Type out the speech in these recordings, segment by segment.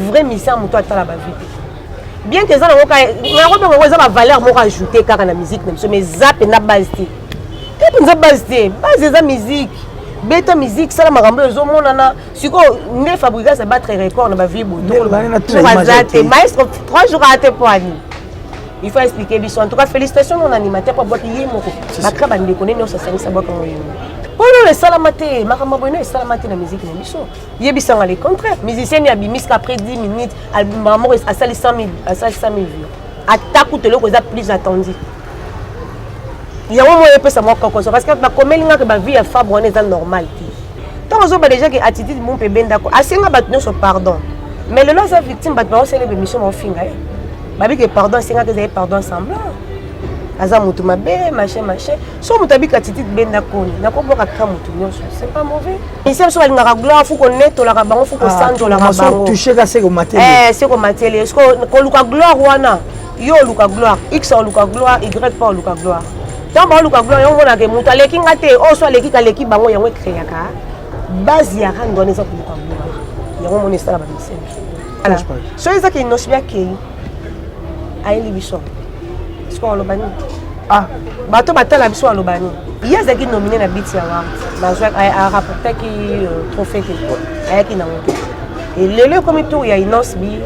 vrai musicien moto atala ba vie. Bien que ça na valeur moko ajouter car na musique mais zap na base te. Et puis base za musique. Beta musique ça la makambo ezomonana siko ne fabriquer ça battre record na ba vie boto. Maestro 3 jours à te poani. Il faut expliquer biso. En tout cas félicitations mon animateur pour boîte yemoko. Bakra ba ndeko nene ça ça boîte mo yemo. Pour le salamate makambo bono salamate na musique na biso. Yebisanga le contraire. Musicien ya bimis après 10 minutes album amour à 100 000 vues. Attaque te le cause plus attendu. Il y a un moment où ça m'a parce que comme il y a que vie à Fabre on est normal. Tant on a déjà que attitude mon pe ben d'accord. Assez nga batno so pardon. Mais le là sa victime batno c'est les émissions mon fin là. Babi que pardon c'est nga que vous pardon semblant. Aza mutu mabe machin. So mutabi que attitude ben d'accord. Na ko boka ka mutu nyonso. C'est pas mauvais. Et c'est sur la gloire faut qu'on net la bango faut qu'on sente la bango. Toucher ka c'est comme matériel. C'est comme matériel. Est-ce que luka gloire wana yo luka gloire X ou luka gloire Y pas luka gloire. Tant que Luka Gloire, on a que Moutale qui a été, on soit l'équipe à l'équipe, on a créé un base, il y a un donné ça pour Luka Gloire. Il y a un monastère là-bas. Voilà. Soyez ça qui est notion qui a une émission. Est-ce qu'on a l'obani? Ah, bateau bateau la biso à l'obani. Il y a des qui nominés la BT Award. A rapporté qui trophée qui qui n'a pas. Et le comme tout il y a une osbi,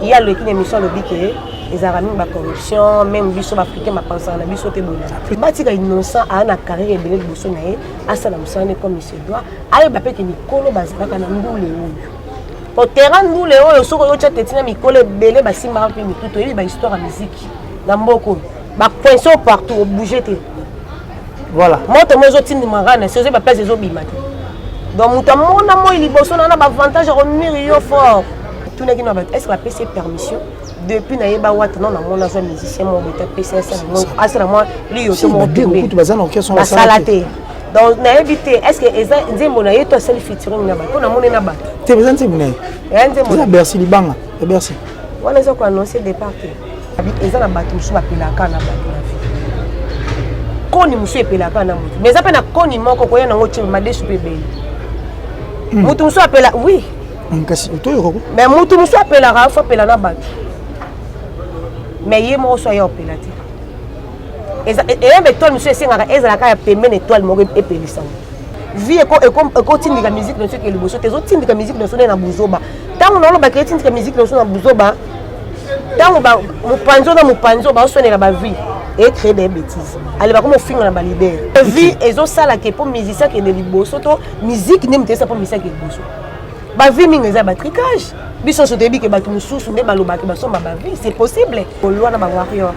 il y a le qui émission le biquet. Les Aramis la corruption, même biso africain ma pensée na biso te bon. Batika innocent a na carrière ebele biso na ye, asala musane comme monsieur doit. Ayo ba pe ke mikolo bazaka na ndule oyo. Au terrain ndule oyo soko yo tshate tina mikolo ebele basimba pe mituto yebi ba histoire ya musique. Na mboko ba coince partout bouger te. Voilà. Moto mozo tindi mangana, c'est ba place ezo bima te. Donc muta mona mo liboso na ba avantage on mire fort. Tout n'est qu'une est-ce que la PC permission depuis naïba wat non mon agent musicien mon beta PCS à moi lui aussi mon beaucoup de bazan orchestre la salaté donc na éviter est-ce que eza nzembo na yeto sel featuring na ba ko na mona na ba te besoin nzembo na nzembo na Bercy libanga et Bercy wala zo ko annoncer départ eza na bato musu bapelaka na bato na vie koni musu epelaka na mutu mais ça na koni moko ko yana ngoti ma desu bébé mutu musu apela oui mais mutu musu apela ra faut apela na bato mais il y a un soyez opératif. Et un étoile, monsieur, c'est un paiement étoile, mon épélissant. Vie et continue la musique de ceux qui le bossent. Les autres de la musique de ceux qui sont Bouzoba. Tant on a créé la musique de ceux qui sont Bouzoba, tant on panzo, on sonne la vie et créer des bêtises. Allez, comme on finit la libère. Vie et autres ça là qui est pour musicien qui est de l'Ibosso, musique n'est pas pour musicien qui est de l'Ibosso. Ba vie mingi za batricage biso so debi ke batu mususu nde baloba ke baso ba vie c'est possible loi na ba warrior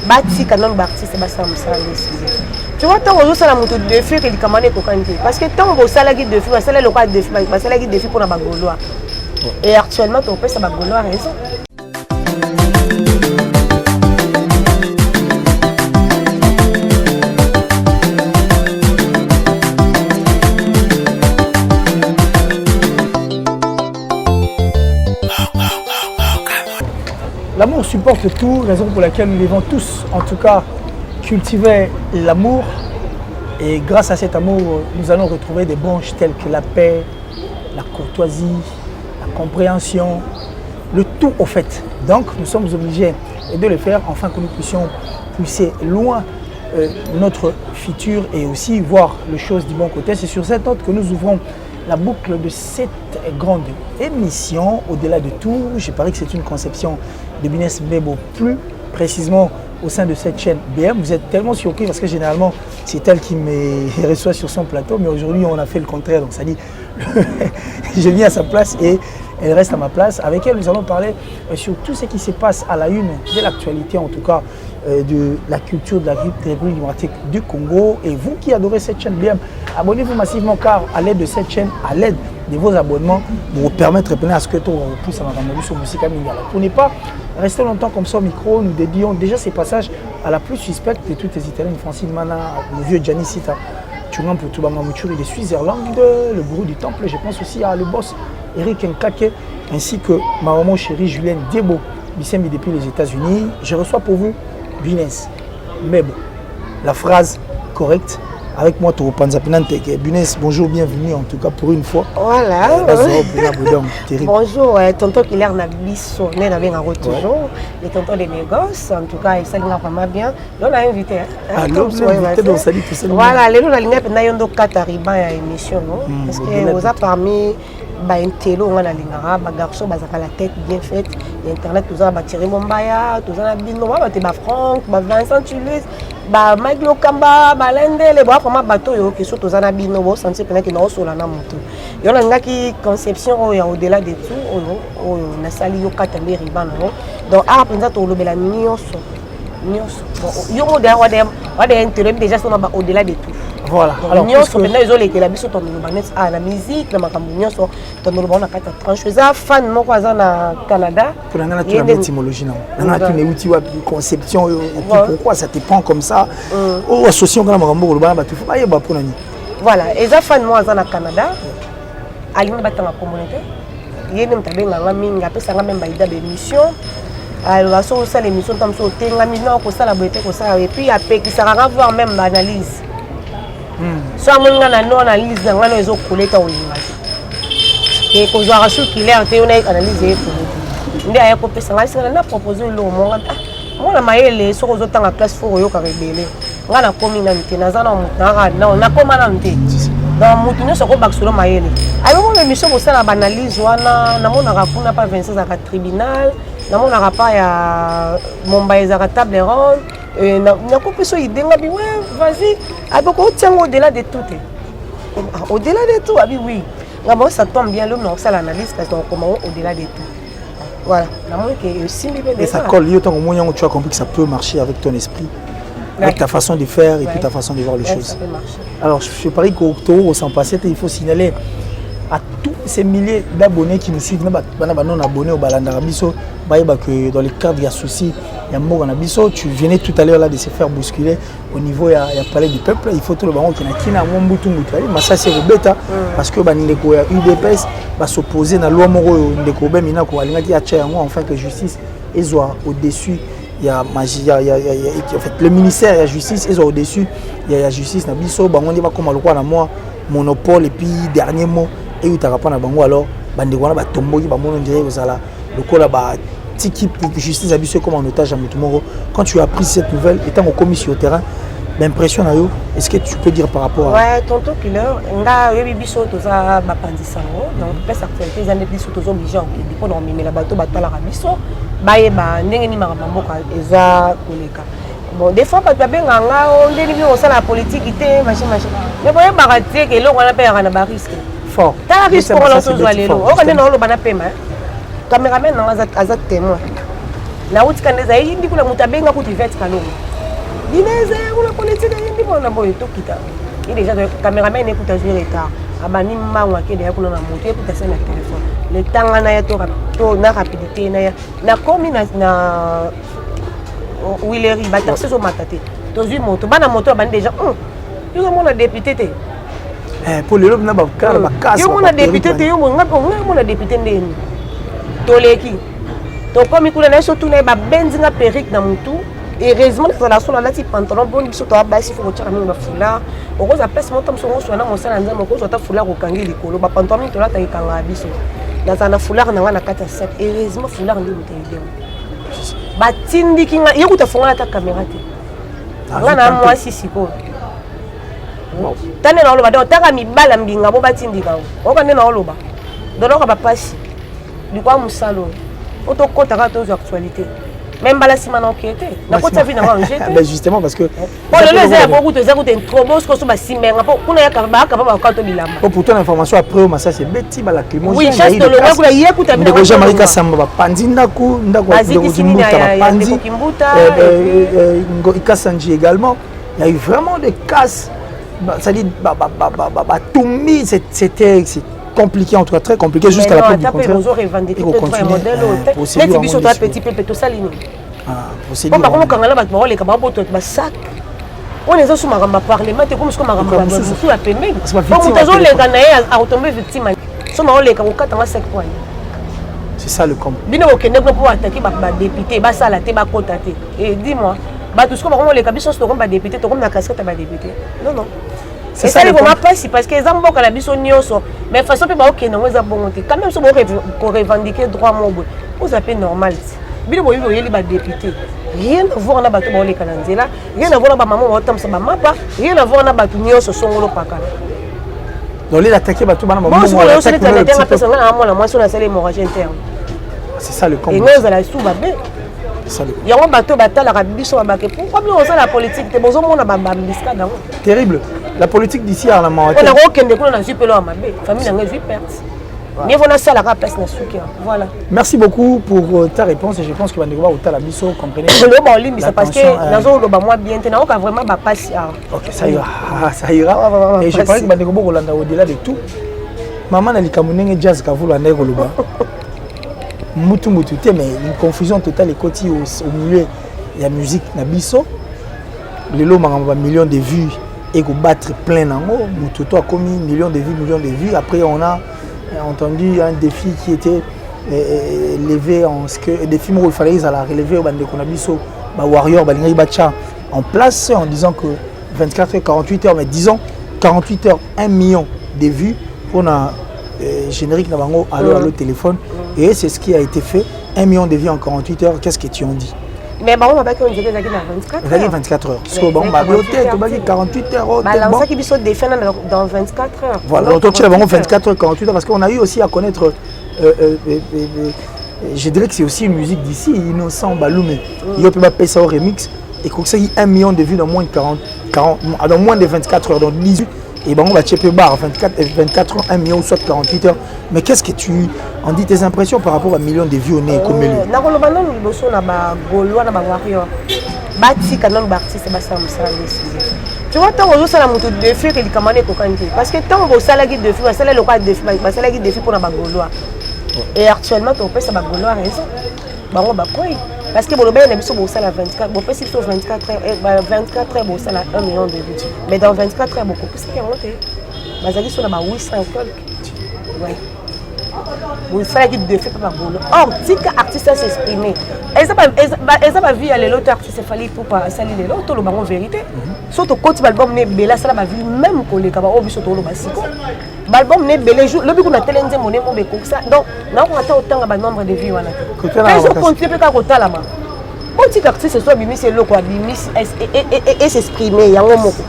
bati kanon ba artiste ba sa musala décider tu vois tant on ça la moto de feu que li kamane ko kanté parce que tant on ça la guide de feu ça la local de feu ba ça la guide de feu pour na ba goloa et actuellement on peut ça ba goloa raison. L'amour supporte tout, raison pour laquelle nous devons tous, en tout cas, cultiver l'amour. Et grâce à cet amour, nous allons retrouver des branches telles que la paix, la courtoisie, la compréhension, le tout au fait. Donc, nous sommes obligés de le faire afin que nous puissions pousser loin notre futur et aussi voir les choses du bon côté. C'est sur cette note que nous ouvrons la boucle de cette grande émission. Au-delà de tout, je parie que c'est une conception de Binès Mbebo, plus précisément au sein de cette chaîne BM. Vous êtes tellement surpris parce que généralement c'est elle qui me reçoit sur son plateau, mais aujourd'hui on a fait le contraire, donc ça dit je viens à sa place et elle reste à ma place. Avec elle nous allons parler sur tout ce qui se passe à la une de l'actualité, en tout cas de la culture de la République démocratique du Congo. Et vous qui adorez cette chaîne BM, abonnez-vous massivement car à l'aide de cette chaîne, à l'aide de vos abonnements, vous permettre à ce que tout pousse à ma sur musique mondiale. Pour ne pas rester longtemps comme ça au micro, nous dédions déjà ces passages à la plus suspecte de toutes les Italiennes, Francine Mana, le vieux Gianni Sita, Turan pour Toubama Mouchuri de Switzerland, le gourou du temple. Je pense aussi à le boss Eric Nkake, ainsi que ma maman chérie Julienne Debo, Bissembi depuis les États-Unis. Je reçois pour vous Binès Mbebo. La phrase correcte avec moi, tu reprends Bunez, bonjour, bienvenue en tout cas pour une fois. Voilà. Terrible. Bonjour, tonton Killer Nabiso, né avec un toujours, les tontons de mes gosses, en tout cas, ça l'a vraiment bien. On a invité. Voilà, les gens ont invité Katariba à l'émission, parce que vous avez parmi un télo, on a l'ingara, un garçon, la tête bien faite, Internet, tout ça, Thierry Mombaya, tout ça, Bino, Franck, Vincent Tulus. Mike Lokamba, Balende, les bras vraiment bateau qui sont aux anabino, vous sentez que nous sommes là na moto. Il y a une conception au-delà de tout, on a sali yo katambe riban donc à penser au lobela nyonso. Yo modèle wa de intérêt déjà sont au-delà de tout. Voilà. Alors nyonso maintenant ils ont les la biso ton lobanet à la musique na makambo nyonso ton loba na kata tranche za fan moko aza na Canada. Pour la étymologie non. Na tu ne outil wa conception pourquoi ça te prend comme ça ou association na makambo loba ba tu faut ba yeba pour nani. Voilà, et za fan mo aza na Canada. Alina batanga communauté. Yene mtabenga ngami ngapesa ngame mbaida be mission. Alors ça ça l'émission comme ça tenga mina ko sala boete ko sala et puis après qui sera avoir même l'analyse. Soit mon analyse dans les autres collègues au et qu'on doit rassurer qu'il est en train d'analyser pour nous. Il y a proposé le moment. Moi, la maille sur aux autres en classe pour yo caribélé. On a communauté, on a communauté. Dans mon sur le bac sur le maille. Alors mon émission pour ça la analyse, on a pas 26 à tribunal, on a pas ya Mumbai à table ronde. Na ko peso idée ngabi ouais vas-y aboko tient au-delà de tout au-delà de tout abi oui ngabo ça tombe bien l'homme ça l'analyse parce qu'on comment au-delà de tout voilà la moins que simple et ça colle yo tant au moins tu as compris que ça peut marcher avec ton esprit avec ta façon de faire et puis ta façon de voir les choses. Alors je parie qu'au Octobre sans passer il faut signaler à tous ces milliers d'abonnés qui nous suivent non abonnés au Balandara Biso que dans le cadre il y a souci il y a mort en abisso tu venais tout à l'heure là de se faire bousculer au niveau il y a palais du peuple il faut tout le baron qui n'a qu'un mbutu mais ça c'est bêta parce que bandeko ya UDPS va s'opposer na loi moro ndeko be mina ko alinga ki acha yango enfin que justice ezwa au-dessus il y a magie il y a en fait le ministère de la justice ezwa au-dessus il y a justice na biso bango ndi ba koma lokwa na moi monopole et puis dernier mot et où t'as pas na bango alors bandeko na ba tomboki ba mono ndire kozala lokola ba tiki justice abusé comme en otage à Moutoumoro. Quand tu as appris cette nouvelle, étant au commis sur le terrain, l'impression à eux, est-ce que tu peux dire par rapport à... Ouais, tonton Killer, on a eu biso toza bapandisango, donc pèse actualité les années biso toza obligé en dépôt dans mimé la bateau la rabiso, baye ba ndenge ni makamboka eza koleka. Bon, des fois, pas de benga on délivre au sein la politique, machin. Mais bon, baraté que l'on a payé un risque. Fort. T'as risque pour l'on se joue aller l'eau. On a le banapema. Caméraman aza témoin. La route kaneza yindi kuna mutabenga kuti vet kalongo. Dineza kuna politique yindi bona boy to kita. Il déjà caméraman écoute à jouer retard. Abani mangwa ke déjà kuna na monter écoute ça na téléphone. Le temps na ya to na rapidité na komi na Willery batarse so matate. To zui moto bana moto bani déjà yo mo na député té. Pour le na ba car ba casse. Yo mo na député té yo mo na député ndeni. Toleki to comme ikula na surtout na ba benzi na perruque na mutu heureusement que la sola lati pantalon bon biso to abasi faut tira na fula okoza place moto msongo so na mosala nzambe ko so ta fula ko kangi likolo ba pantalon to la ta ikanga biso na sana fula na wana kata set heureusement fula ndi mutende ba tindi kinga yokuta fonga ta caméra te ngana mwasi siko tane na oloba donc taka mibala mbinga bo batindi kawo okande na oloba donc ba pasi du quoi musalo auto kota ka tozo actualité même bala si maintenant qui était na kota vie na manger ben justement parce que pour le les a beaucoup de ça coûte trop beau ce que so ba simenga pour kuna ya ka ba ka to bilamba pour ton information après au ça c'est beti bala clément oui chasse de l'eau kuna ye kuta bien déjà marika samba ba pandi ndako de kimbuta pandi ngo ikasanji également il y a eu vraiment des casses ça dit Toumi c'était compliqué, en tout cas très compliqué jusqu'à la fin du contraire. Et on continue procédure petit peu tout ça ligne. Procédure. Par contre quand on a ba les camarades ba sac. On est sur ma parlement et comme ce qu'on m'a ramené sur la paiement. Comme tu as les Ghanéens à tomber victime. So ma les ka 5 points. C'est ça le combat. Bino okende pour attaquer ba député, ba sala te ba cotaté. Et dis-moi, ba tout ce qu'on va les kabiso to comme ba député, to comme na casquette ba député. Non. C'est ça, vraiment pas si parce que les gens qui ont biso nyonso, mais façon pe ba OK non eza bon te. Quand même so ko revendiquer droit mobo. Vous appelez normal. Bino boyo yeli ba député. Rien à voir na bato ba oleka na nzela, rien à voir na ba maman ba tamsa ba mapa, rien à voir na bato nyonso songolo pakala. Donc il attaqué bato bana maman. Bon, sur le site internet na personne na moi moi sur la salle hémorragie interne. C'est ça le combat. Et nous ala sous babé. Il y a un bateau battle à biso babake. Pourquoi nous on la politique te bozo mona ba biska dango. Terrible. La politique d'ici à la mort. On a aucun découle dans super à mabé. Famille n'a vu perte. Mieux vaut ça la place na souki. Voilà. Merci beaucoup pour ta réponse et je pense que Bandeko va la biso comprenez. Le bon limite c'est parce que nazo lo ba moi bien te na ka vraiment ba passe. OK, ça ira. Ça ira. Et je pense que Bandeko Rolanda au-delà de tout. Maman na likamunenge jazz ka vouloir ndeko loba. Mutu mais une confusion totale et côté au milieu de la musique na biso. Le lot m'a millions de vues et go battre plein nango. Mutu a commis millions de vues. Après on a entendu un défi qui était levé en ce que des films où il fallait ils allaient relever au Bandeko na biso ba warrior ba linga bacha en place en disant que 24 heures 48 heures mais disons 48 heures 1 million de vues pour un générique na bango alors le téléphone. Et c'est ce qui a été fait. 1 million de vues en 48 heures. Qu'est-ce que tu en dis? Mais bon, on va pas qu'on dirait dans 24 heures. 24 heures. Parce que bon, bah, 48 heures. Bah, là, on sait qu'il faut défendre dans 24 heures. Voilà, donc tu as 24 heures, 48 heures. Parce qu'on a eu aussi à connaître. Je dirais que c'est aussi une musique d'ici, Innocent Baloumé. Il y a pas ça au remix. Et comme ça, il y a 1 million de vues dans moins de dans moins de 24 heures. Donc 18. Et ben on va checker bar 24 heures, 1 million, soit 48 heures. Mais qu'est-ce que tu en dis tes impressions par rapport à 1 million de vues au nez comme lui? Na ko lobana ni boso na ba goloa na ba warrior. Ba tika non ba artiste ba sam ça décider. Tu vois tant on ça la moto de feu que li kamane ko kanté parce que tant on ça la guide de feu, ça la local de feu, ba ça la guide de feu pour na ba goloa. Et actuellement on peut ça ba goloa raison. Ba on ba quoi? Parce que bon, on a besoin de ça la 24. Bon, si sur 24 heures, 24 heures, bon, ça la 1 million de vues. Mais dans 24 heures, beaucoup plus que monté. Mais ça dit sur la 800 et quelques. Ouais. Bon, ça la guide de fait pas bon. Or, si l'artiste s'exprimer, elle a vu aller l'autre artiste fallait pour pas salir l'autre le baron vérité. Surtout quand l'album n'est bella ça la vu même collègue ba obi surtout le basiko. L'album n'est bella jour le biku na telenze moné mo be ça. Donc, na on attend autant ba nombre de vues wana. Mais on continue pas kota la ma. Bon petit artiste soit bimi c'est loko bimi et s'exprimer yango moko.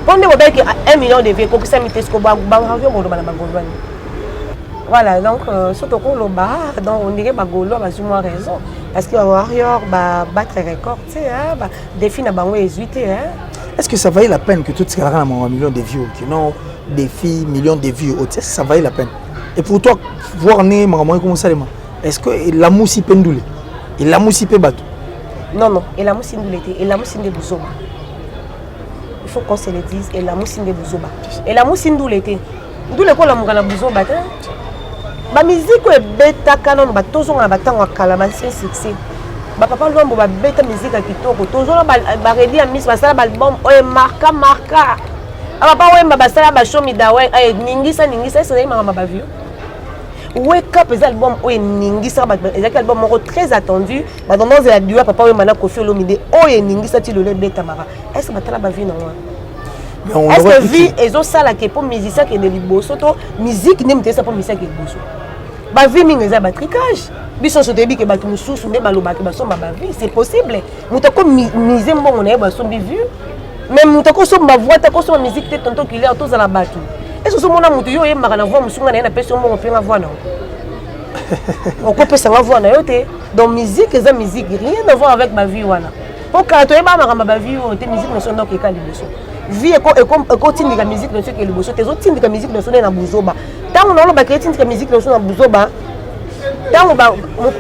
Pendant que 1 million de vues ko ça mitesco ba radio mo ba na bagolwani. Voilà, donc surtout qu'on le bat, donc on dirait que Golo a moins raison. Parce que Warrior va battre record, tu sais, défi n'a pas hésité. Est-ce que ça valait la peine que tout ce qu'il y a un million de vues, que non, défi, millions de vues, est-ce que ça valait la peine? Et pour toi, voir né, comment ça, est-ce que la mousse pendoule et la mousse peut battre? Non, et la mousse pendoule et la mousse de Bouzoba. Il faut qu'on se le dise, et la mousse de Bouzoba. Et la mousse pendoule était. D'où le quoi la mousse de Bouzoba? La musique est bêta canon, toujours on a battant kala, c'est succès. Papa Lombo va bêta musique à Kitoko, toujours on va redire à Miss Basala album, oh marca. Papa ouais ma Basala basho midawe, ningisa c'est ma ma vu. Wake up les albums, oh ningisa, les albums très attendu. Dans la duo papa ouais mana Kofi Olomide, oh ningisa tu le bêta mara. Est-ce que Batala ba vu non? Est-ce que vie et ça là qui pour musicien qui est de liboso, musique n'aime pas pour musicien qui est liboso. Ba vie mingi za batricage. Biso so debi ke batu mususu ne baloba ke baso ba vie, c'est possible. Mutako miser mbongo na ba so bi vu. Même mutako so ba voix ta ko so musique te tonto qu'il est tous à la batu. Est-ce que so mona mutu yo ye maka na voix musunga na pesa mbongo pe na voix na. On peut pesa na voix na yo te. Donc musique eza musique rien à voir avec ma vie wana. Pour quand to e ba maka ba vie o te musique na so no ke ka liboso. Vie et continue la musique de ceux qui est le bosso. Tes autres types de musique de sonner dans Bouzoba. Tant on a le baquet de musique de sonner dans Bouzoba. Tant on va mon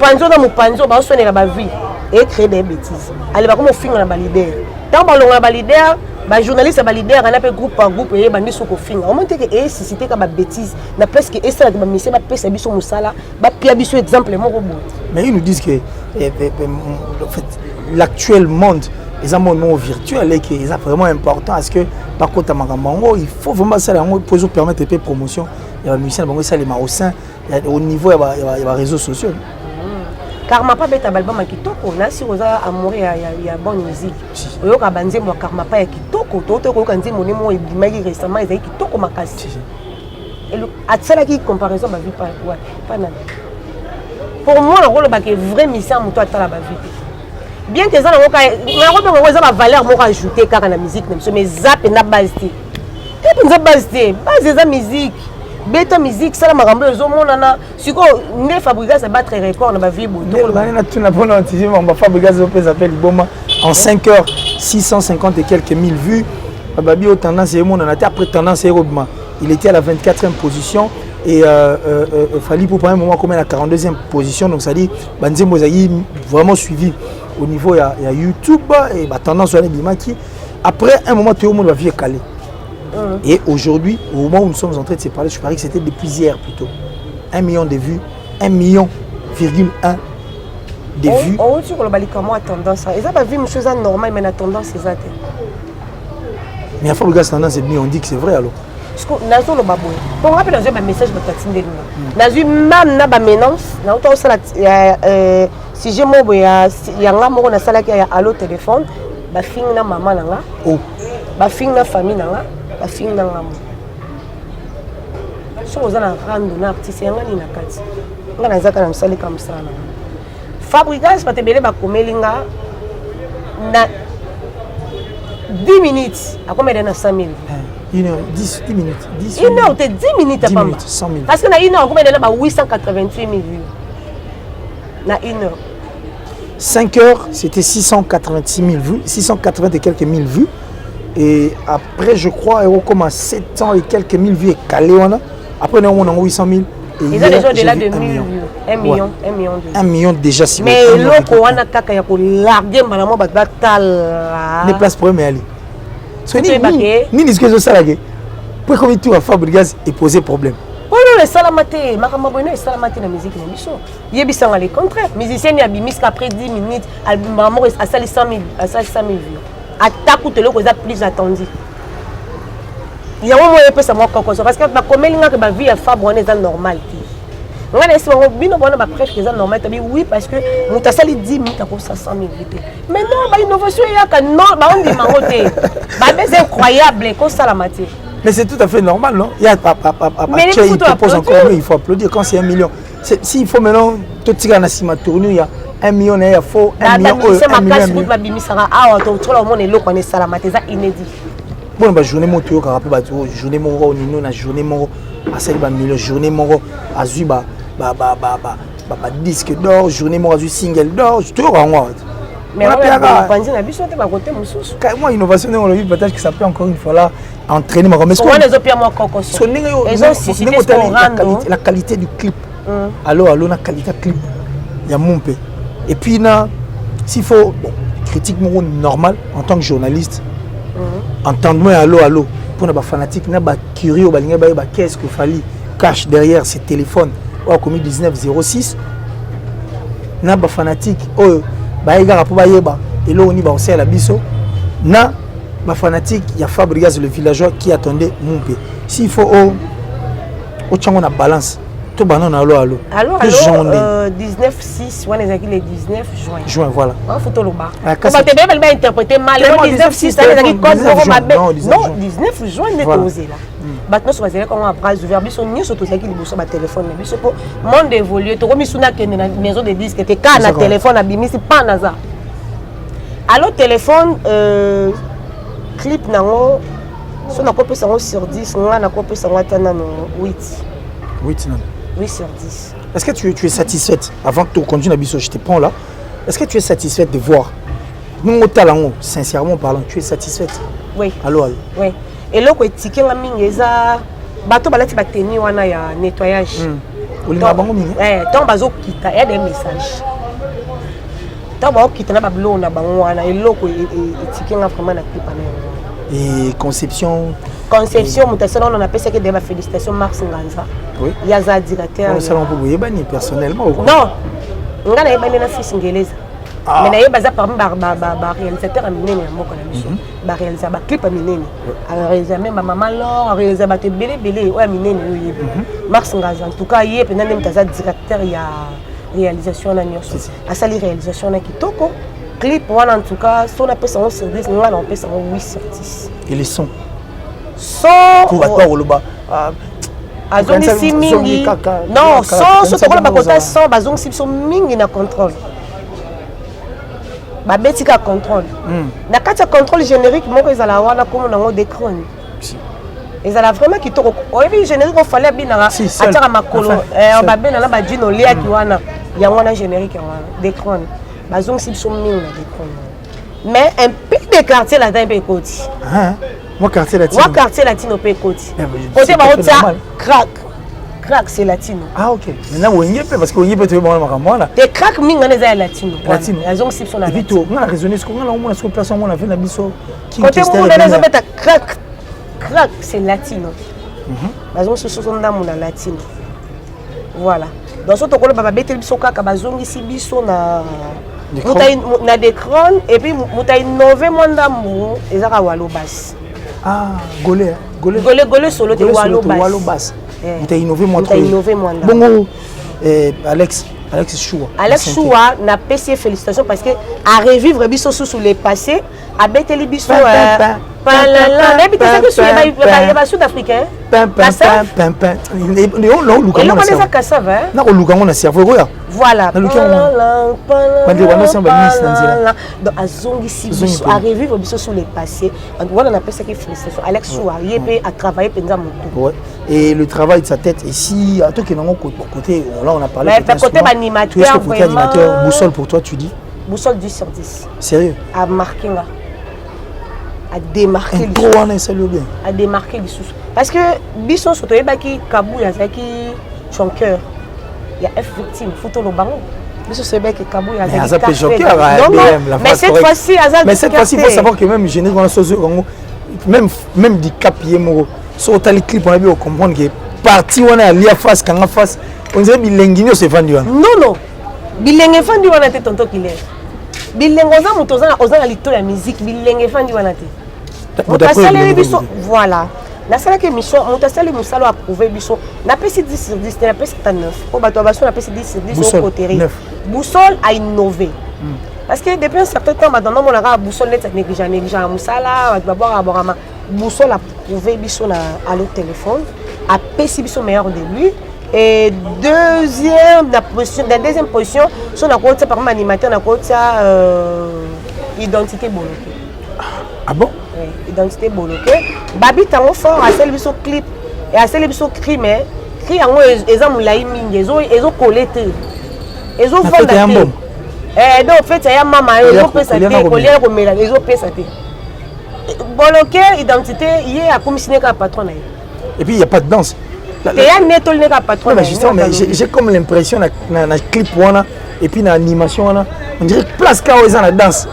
panzo, on sonne la vie et créer des bêtises. Allez, va comme on filme la leader. Tant on a leader, les journalistes à leader, on appelle groupe par groupe et on sur film. On montre que si c'était comme bêtise, na presque et ça que monsieur va passer biso musala, va pia biso exemple mon robot. Mais ils nous disent que en fait l'actuel monde les amendements virtuels et qui est vraiment important est-ce que par contre il faut vraiment ça pour permettre de promotion il y a musiciens ça les au sein au niveau il y a réseaux sociaux Karma pas bête à balbum à kitoko. Na si rosa amoureux ya bonne musique. Oyo ka banze mo karma pas ya kitoko. Toto ko kanzi mo nemo e bimaki récemment ezaki kitoko makasi. Et le atsala qui comparaison ba vie pas ouais pas nana. Pour moi le rôle ba que vrai mission moto atala ba vie. Bien que ça na ko na ko be ko za ba valeur mo ajouter kaka na musique même mais zap na base té. Et pour base té, base za musique. Beta musique ça la marambo zo monana siko ne Fabrigas a battre record na ba vie boto na tuna bona antizi mamba Fabrigas zo pesa appelle Boma en 5 heures 650 et quelques mille vues babi au tendance et monana après tendance et Robma il était à la 24e position et Fali pour un moment comme à la 42e position donc ça dit Banzembo Zayi vraiment suivi au niveau il y a YouTube et bah tendance sur les bimaki après un moment tout le monde va vie calé. Et aujourd'hui, au moment où nous sommes en train de se parler, je parie que c'était depuis hier plutôt. 1 million de vues, 1,1 million de vues. On dit que le comment a tendance. Et ça va vivre une chose normale, mais la tendance c'est ça. Mais à Fabrigas tendance, on dit que c'est vrai alors. Parce que nazo le babou. Pour rappeler dans un message de tatine de nous. Nazo même na ba menace, na auto ça si j'ai mo ya nga mo na sala ki ya allo téléphone, ba fing na maman na nga. Oh. Ba fing na famille na nga. La fille n'a pas si vous avez un artiste, vous avez un artiste comme ça. Fabrigas, vous avez un 10 minutes. À combien de 100 000? 1 heure, 10 minutes. 1 heure, 10 minutes. 10 minutes, 100 000. Parce que dans 1 heure, combien de 888 000 vues? Dans 1 heure. 5 heures, c'était 686 000 vues, 680 et quelques mille vues. Et après, je crois, il y a comme à 700 et quelques mille vues calé. Après, on a 800 000. Ils ont déjà au-delà de 1 million. 1 million. 1 million déjà, si vous mais l'autre, on a kaka ya ko larguer madame batal. Ne place pour aller. Ni discussion ça là. Pour comme tu vas Fabrigas et poser problème. Oh non, le salamate, makamba bono le salamate na musique na biso. Yebisanga le contraire. Musicien ya bimis qu'après 10 minutes, album amour à sali 100 000, à sali 100 000 vues. Attaque te le cause plus attendu. Il y a un moment où ça m'a parce que ma comédie que ma vie à Fabre on est normal. On a laissé mon bino bon ma presque c'est normal. Oui parce que mon tasali 10 minutes à cause ça 100 000 vues. Mais non, bah innovation il y a que non, bah on dit mangoté. Bah c'est incroyable comme ça la matière. Mais c'est tout à fait normal, non? Il y a il propose encore mieux, il faut applaudir quand c'est 1 million. S'il faut maintenant tout tirer na sima tourner il y a 1 million il faut 1 million c'est ma casse route ma bimisanga ah to tout le monde est là qu'on est salamate ça inédit. Bon ba journée mo to ka rappel ba journée mo nino na journée mo asali ba million journée mo azui ba disque d'or journée mo azui single d'or je te rends. Mais on a pensé na biso te ba côté mususu. Moi innovation on l'a vu peut-être que ça peut encore une fois là entraîner ma remise. On les opia moi cocoso. La qualité du clip. Alors la qualité du clip. Il y a mon peu. Et puis s'il faut critique normal en tant que journaliste. Entendre-moi allô pour les fanatiques, les curieux, qu'est-ce qu'il fallait cache derrière ces téléphones. Ou comme 1906. Les fanatiques et là on y va aussi à la biso. Na fanatique, il y a Fabrigas le villageois qui attendait mon pays. S'il faut au tchango na balance. Tout banon allô. 19/6, on est le 19 juin. Juin voilà. On photo le bar. On va te bien interpréter mal. 19/6 ça veut dire code non 19 juin n'est pas osé là. Maintenant sur les comment après ouvert biso ni surtout ça qui le sur ma téléphone mais biso monde évolué to komi suna kende na maison de disque te ka na téléphone abimi c'est pas naza. Allo téléphone clip nango so na copie sango sur 10 nga na copie sango tana no 8 non. 8 sur 10. Est-ce que tu es satisfaite avant que tu continues à biso je te prends là. Est-ce que tu es satisfaite de voir nous au talent sincèrement parlant tu es satisfaite? Oui. Allô. Oui. Et là quoi ticket nga mingi eza bato balati bateni wana ya nettoyage. Olinga bango mingi. Tant bazo kita il y a des messages. Tant ba kita na bablo na bango wana eloko ticket nga vraiment na clip na. Et conception mutasala on appelle ça que des félicitations Max Nganza. Oui. Il y a un directeur. On s'en peut vous yebani personnellement. Non. On a yebani na fils ngeleza. Mais na yeba za parmi réalisateur aminene ya moko na biso. Ba réaliser ba clip aminene. A réaliser même maman Laure, a réaliser ba te belé o aminene yo yebi. Max Nganza en tout cas yé pendant même taza directeur réalisation na nyonso asali réalisation na kitoko clip wana en tout cas son appelle ça 11 sur 10 nous on appelle ça 8 sur 10 et les sons pour toi Oloba azongi si mingi non son to kola bakota son bazongi si so mingi na contrôle ba betika contrôle na kati ya contrôle générique moko ezala wana comme nango d'écran ezala vraiment kitoko oyebi générique ofale binanga ataka makolo babena na badino liaki wana yango wana générique wana d'écran bazongi si so mingi na d'écran mais un peu de quartier là dedans pe koti moi quartier latino pe koti côté ba ota crack c'est latino ok maintenant wenge pe parce que wenge pe to ba makamwana te crack minga na za latino azongi si so na vito nga raisonner ce qu'on a on a sur place on a fait na biso côté mo na za beta crack c'est latino bazongi si so ndamu na latino voilà dans ce tokolo baba betel biso kaka bazongi si biso na na d'écran et puis muta innové mondamu ezaka walo basse golé solo te walo basse muta innové mondamu bongo Alex Choua na PC félicitations parce que à revivre biso sous les passés a beteli biso pas sud-africain voilà azongisi biso a revivre biso sur les passés on appelle ça félicitations Alex Choua yé a travaillé pendant mon et le travail de sa tête ici à tout qui côté là on a parlé côté animateur animateur boussole pour toi tu dis boussole 10 sur 10 sérieux à marquer là à démarquer à démarquer les sous parce que biso surtout baki Kabou yazaki chonqueur il y a F victime photo le bango biso c'est baki Kabou yazaki chonqueur mais cette fois-ci il faut savoir que même général on a même du capier moro sur les clips on a bien comprendre que parti on a lié face quand face on dirait bilengino c'est vendu non bilenge vendu on a été tonto qu'il est bilenge ozana lito la musique bilenge vendu on a été voilà la salle que mission montasali musalo approuvé biso na pesi 10 sur 10 na pesi 9 pour bato baso na pesi 10 sur 10 au côté boussole a innové parce que depuis un certain temps maintenant mon ara boussole net négligeant musala bato baborama boussole a approuvé biso na allo téléphone a pesi biso meilleur de lui et deuxième position son a côté par animateur na côté identité bloquée bon identité bloquée babi tango fort à celle biso clip et à celle biso cri mais cri yango eza mulai mingi ezo collecter ezo vendre donc en fait ya mama ezo pesa te colère ko mela ezo pesa te bloqué identité yé a commissionné ka patron et puis il y a pas de danse il y a netol ne ka patron mais justement mais j'ai comme l'impression na clip wana et puis na animation wana on dirait place ka eza na danse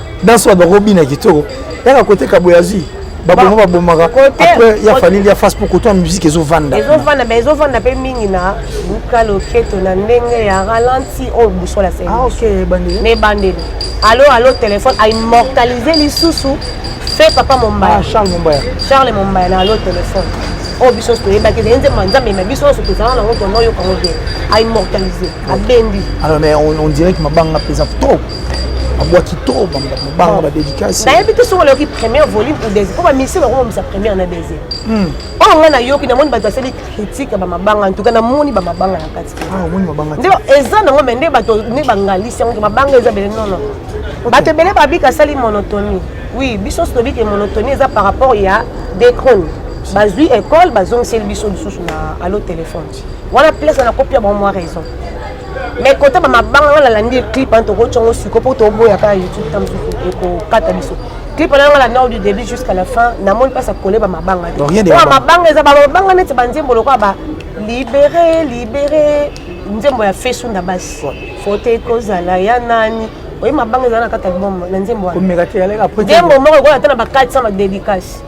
wa de Robin kitoko et à côté Kaboyazi babongo babomaka après il y a fallu il y a face pour côté musique ezo vanda pe mingi na buka loketo na ndenge ya ralenti au boussole la scène ok bandé mais bandé allo téléphone a immortaliser lisusu fait papa Mombaya Charles Mombaya na allo téléphone au biso to yeba ke nze manzambe mais biso so to zana na ngoto noyo kango bien a immortaliser a bendi alors mais on dirait que mabanga pesa trop aboaki trop banga ba dédicace na yebi to so le ki premier volume ou deuxième ko ba misi ba ko misa première na deuxième on nga na yoki na moni ba tseli critique ba mabanga en tout cas na moni ba mabanga na kati moni mabanga ndio eza na ngombe nde ba to ne bangalisi ngo mabanga eza bele non ba te bele ba bika sali monotonie oui biso so bika monotonie eza par rapport ya d'écran bazui école bazong sel biso lisusu na allo téléphone wana place na copie ba moi raison mais quand on m'a bangé la landi clip en toko chongo siko pour to boya ka YouTube tam ko kata biso clip on a la du début jusqu'à la fin na mon pas ça coller ba mabanga ma banga za ba banga net ba nzembo lokwa ba libérer nzembo ya fesu na basi fote kozala ya nani oyi mabanga za na kata bomba na nzembo wa komeka te ala après nzembo moko ko atana ba 400 dédicace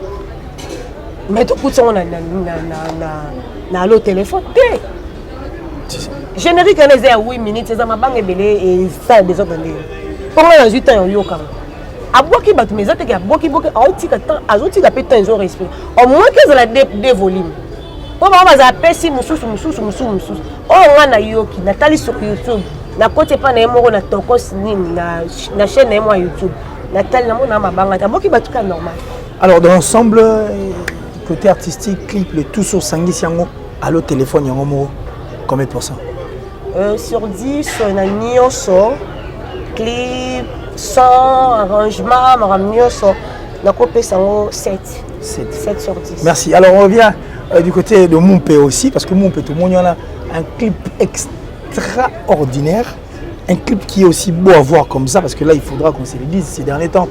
mais tout coûte on na allo téléphone générique en est à 8 minutes ça m'a bangé belé et ça des autres ndé pour moi 8 ans yo kam aboki batu mais zate ki aboki boki autika temps azotika pe temps ils respect au moins que ça la des volumes pour moi ça pesi mususu oh nga na yoki natali sur YouTube na côté pas na moko na tokos nini na chaîne na moi YouTube na tel na mona mabanga ta boki batuka normal. Alors dans l'ensemble côté artistique clip le tout sur Sangisi yango allo téléphone yango mo combien de pourcents? Sur 10 na nyonso clip son arrangement maram nyonso na copé sango 7 sur 10. Merci. Alors on revient du côté de Moumpe aussi parce que Moumpe tout le monde y en a un clip extraordinaire, un clip qui est aussi beau à voir comme ça parce que là il faudra qu'on se le dise ces derniers temps.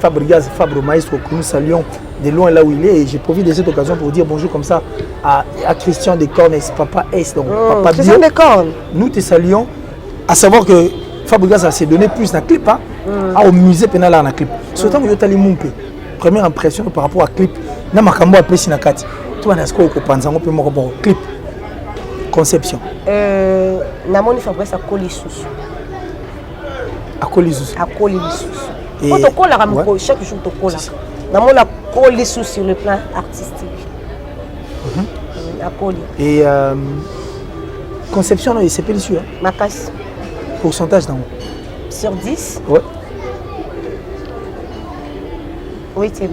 Fabregas, Fabre Maestro que nous saluons de loin là où il est et j'ai profité de cette occasion pour dire bonjour comme ça à Christian Descornes, Papa S, donc Papa Bio. Nous te saluons, à savoir que Fabregas s'est donné plus dans le clip, hein, au musée pénal dans le clip. Surtout que tu as les Moumpe, première impression par rapport à clip, na makambo a pesi na kati. Tu vas nasko ko panzango pe moko bon clip conception. Na moni Fabregas a collé sous. À Colisus. Chaque jour, tu colles. La Colisus sur le plan artistique. Et conception, c'est pas dessus. Ma casse. Pourcentage dans sur 10? Ouais. 8,5.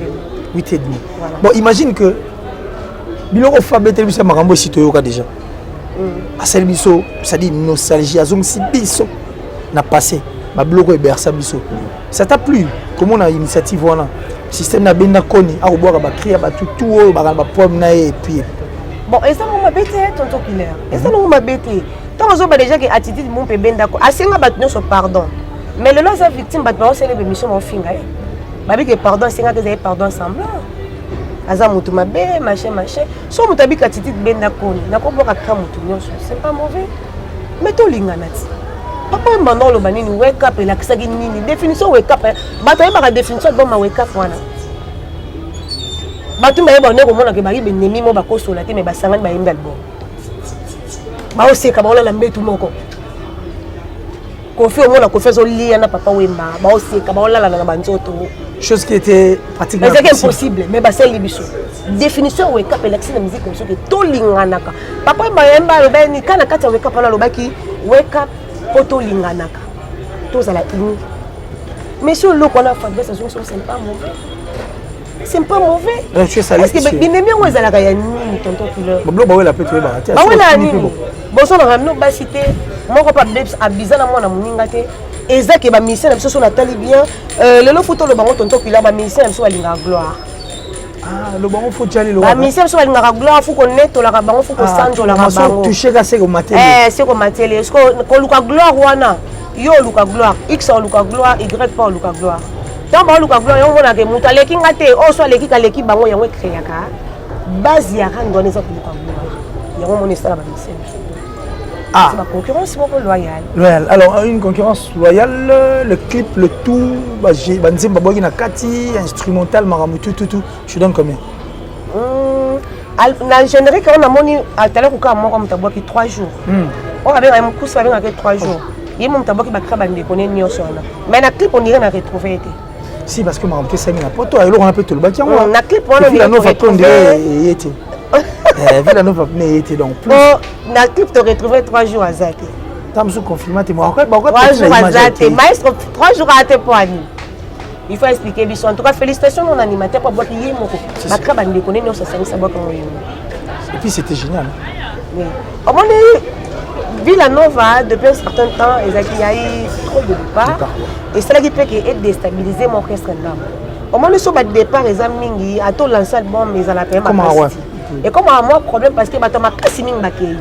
8,5. Voilà. Bon, imagine que Biloko Fabé Télévision Marambo si tu as déjà. À celle biso, ça dit nostalgie, à zone si biso n'a passé. Bloco et Bersa Bisso. Ça t'a plu? Comment on a initiative voilà? Système na benda koni, à boire ba crier ba tout ba pomme na et puis. Bon, et ça m'a bêté tonton Killer. Et ça m'a bêté. Tant on a déjà que attitude mon pe benda ko. Assez nga batno so pardon. Mais le là sa victime batno c'est les mission mon finga. Ba bi que pardon c'est nga que vous pardon semblant. Aza mutu mabe machin. So mutabi que attitude benda koni. Na ko boka ka mutu nyonso. C'est pas mauvais. Mais to linganati. Papa maintenant le banini wake up et la kisagi nini définition wake up bato yeba ka définition bon ma wake up wana bato mbaye ba ndeko mona ke ba ibe nemi mo ba kosola te me ba sangani ba yimba bon ba oseka ba olala mbetu moko kofi omona kofi zo lia na papa wemba ba oseka ba olala na banzoto chose qui était pratiquement impossible mais ba c'est libiso définition wake up et la kisina musique comme ça que to linganaka papa yemba le bani kana kata wake up na lobaki wake up poto linganaka tous à la ini mais sur le qu'on a fait ça c'est pas mauvais, c'est pas mauvais parce que bien bien on a la gayani tonton couleur bon bah ouais la peut-être barater bah ouais la ni bon ça on a ramené ba cité moi pas babes abizana moi na muninga te ezaki ba mission na so na tali bien le lo photo le bango tonton couleur ba mission na so alinga gloire. Ah, le bango faut aller le voir. La mission sur la gloire, faut qu'on ait la bango, faut qu'on sente la bango. Toucher à c'est au matin. C'est au matin. Est-ce qu'on luka gloire wana? Yo luka gloire, X on luka gloire, Y pas luka gloire. Tant ba luka gloire, on a que muta leki ngate, o soit leki ka leki bango yango créer ka. Base ya kan donner ça luka gloire. Yango mon ça la mission. Ah, c'est ma concurrence loyale. Loyale. Alors une concurrence loyale, le clip, le tout, bah j'ai Banzimba Bogi na Kati, instrumental Maramutu tout. Je donne combien? Na générique on a moni à tout à l'heure quand moi comme taboki 3 jours. On avait un coup ça avec 3 jours. Il mon taboki ba kraba ndé connait nyonso na. Mais na clip on irait na retrouver été. Si parce que Maramutu ça na poto alors on a peu tout le bâti moi. Na clip on a no fa prendre et été. Villa Nova était donc plus. Na clip te retrouver 3 jours à Zate. Tam sous confinement te moi 3 jours à Zate. Maestro 3 jours à te poani. Il faut expliquer biso. En tout cas félicitations mon animateur pour boîte hier moko. Ma kraba ndé connait nyonso ça boîte comme et puis c'était génial. Oui. On est Villanova depuis un certain temps il y a eu trop de départ et c'est là qui peut déstabiliser mon orchestre là. Au moment où le départ les amis a tout lancé l'album mais à la paix et comme à moi problème parce que bato makasi mingi bakei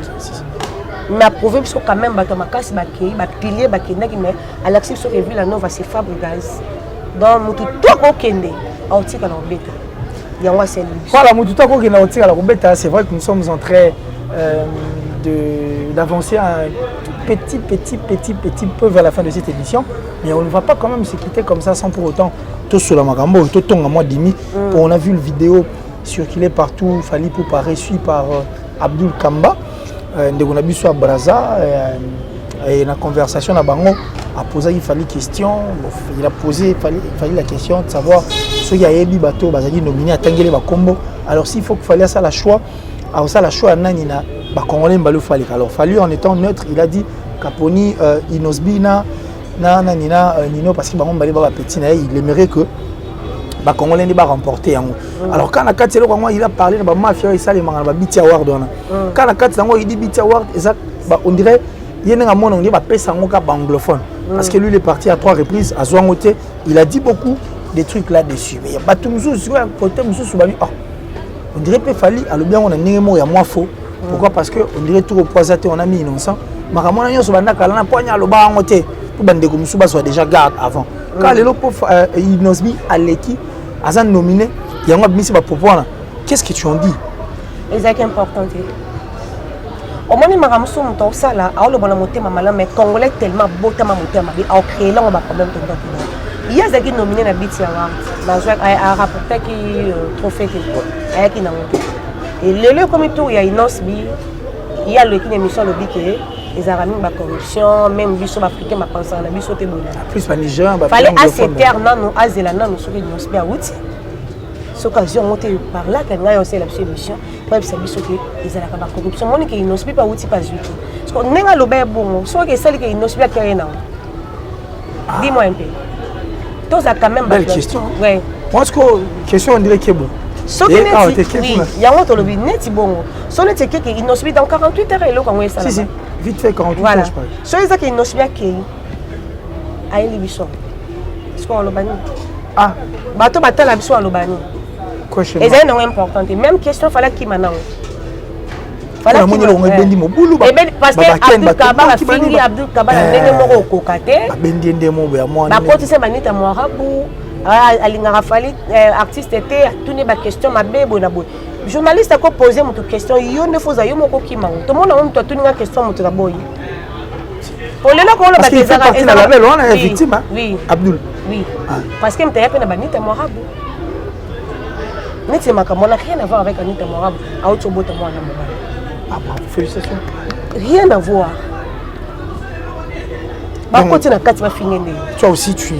mais approuvé parce que quand même bato makasi bakei ba pilier bakenda qui mais Alexis sur Villanova c'est Fabregas donc mutu to ko kende autika na obeta yango c'est lui voilà mutu to ko kende autika la obeta c'est vrai que nous sommes en train d'avancer un petit peu vers la fin de cette émission mais on ne va pas quand même se quitter comme ça sans pour autant tout sur la magambo tout ton à moi demi on a vu le vidéo circulé partout, Fali Poupa reçu par Abdul Kamba, on a vu sur Braza, et la conversation à Bango a posé il fallait question, il a posé fallait la question de savoir ce qu'il y a eu bateau, bazali nominé à Tangele Bakombo. Alors s'il faut qu'il fallait ça la choix, alors ça la choix nani na bah Congolais Mbalou Fali. Alors Fali en étant neutre, il a dit Kaponi Inosbi Nino parce que bah Mbalou Baba petit il aimerait que bah Congolais ne va remporter. Alors quand la carte il a parlé de la mafia et ça les mangana Biti Award quand la carte il dit Biti Award et ça on dirait il y a un monde on dit bah pesa ngoka anglophone parce que lui il est parti à 3 reprises à Zouangote, il a dit beaucoup des trucs là-dessus. Mais il y a pas tout le sur un côté on dirait que Fali a le bien on a némo il y a moins faux. Pourquoi? Parce que on dirait tout reposaté on a mis innocent. Makamona nyo so banda kala na ponya lo ba ngote pour bande ko musuba soit déjà garde avant. Quand les lopo Inosbi Aleki Azan nominé il y a un bimisi ba popona. Qu'est-ce que tu en dis? C'est important. Au moins maramuso muto sala a le bon motema malin mais congolais tellement beau tellement motema bi a créé là on va problème tout il y a des qui nominé na Biti Award na jouer a rapporté qui trophée que a qui na et le comme tout il y a Inosbi il y a le qui émission le biké les aramis ba corruption même biso africain ma pensée na biso te bon plus pas Niger ba fallait assez terre non azela non so que Inosbi a outi cette occasion monter par là quand on a aussi la solution pour ça biso que ils ala ba corruption mon que Inosbi pas outi pas du tout parce que nenga lobe bon so que celle que Inosbi a créé non dis-moi un peu tous a quand même belle question ouais moi ce que question on dirait que bon so que oui il y a autre lobby net bon so net que Inosbi dans 48 heures et là quand on est ça si vite fait 48 voilà. heures je parle so ils a que Inosbi a créé a une biso ce qu'on le bani ah bato batala biso a le bani et c'est non important même question fallait qui maintenant fallait qui bendi mobulu ba parce que Abdul Kabara fingi Abdul Kabara ndenge moko kokate bendi ndemo ba moi ba koti se banita morabu alinga rafali artiste était tourner ba question mabebo na boy journaliste a posé mon question yo ne faut yo moko ki mango to mona on to tourner question mon na boy pour le ko parce qu'il fait partie de la label on est victime oui Abdul oui parce que m'ta yapena banita morabu Neti makamona rien à voir avec Anita Morabu à Otobota moi na mobile. Ah bon, félicitations. Rien à voir. Bah côté na kati va finir. Toi aussi tu